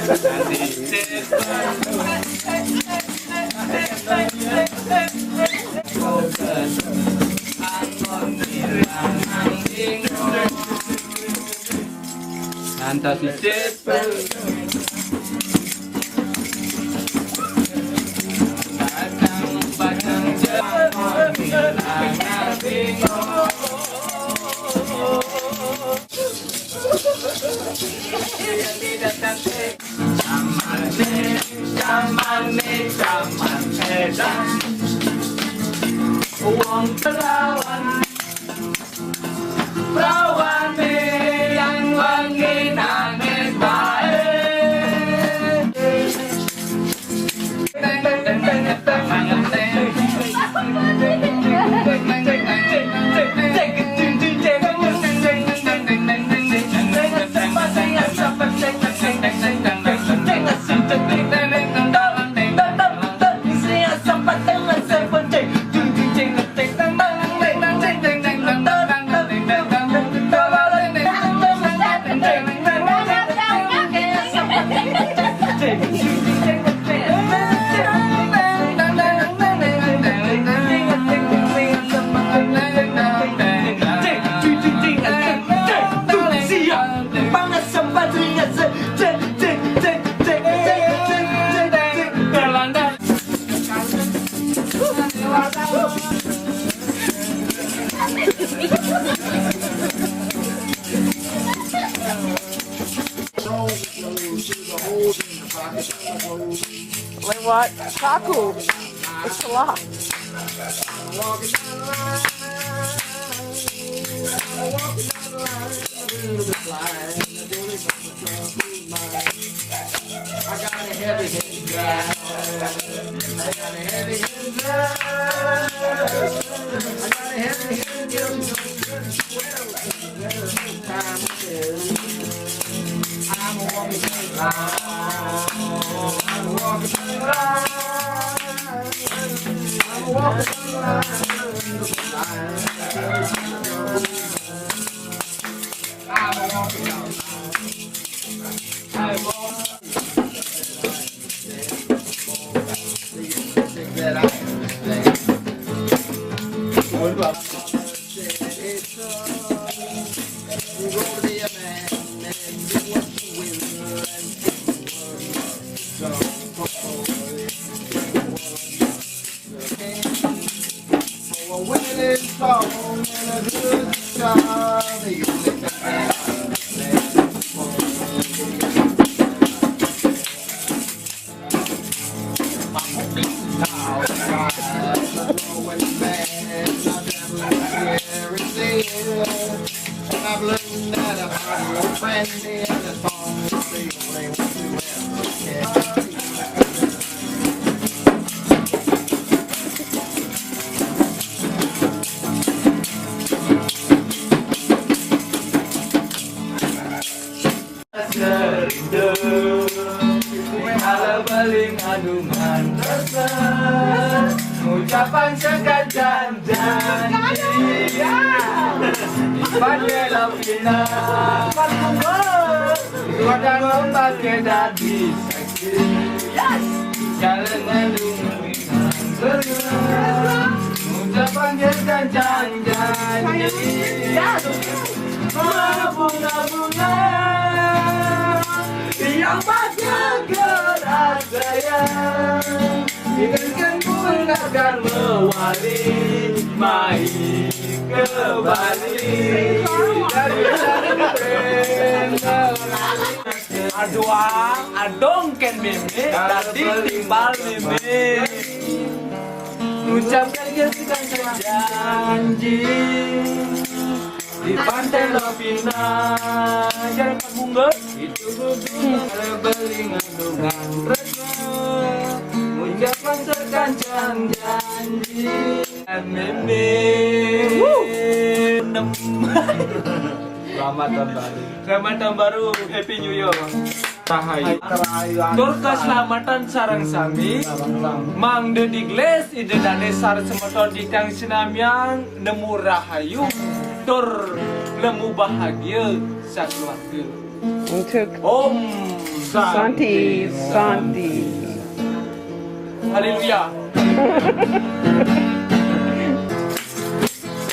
Nanti cepet batang jangan hilang bingung. Tidak cantik zaman edan uang perawan yang wangi nangis baik. Wait, what? Kaku. It's a lot. Ucapan sekadar janji Padahal pina Kadang memakai dadi saksi Jalan ngandung ucapan sekadar janji Bunga-bunga yang banyak gerak sayang Izinkan bunga akan mewali mai kembali dari aduang adong ken meme tadi timbal meme ucapkan sekian janji di pantai Lovina jalan bunga itu duduk beling dengan resma ucapan sekancang janji meme. Selamat tahun baru. Selamat tahun baru, Happy New Year. Rahayu. Tur keselamatan sarang sami. Mang Dedi Gles ide dane sar semotor di kang sinamyang nemu rahayu. Tur nemu bahagia sakeluarga. Untuk Om Santi, Santi. Haleluya.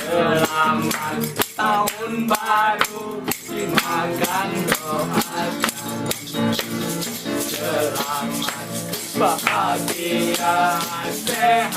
Selamat tahun baru, dimakan doakan. Selamat bahagia sehat.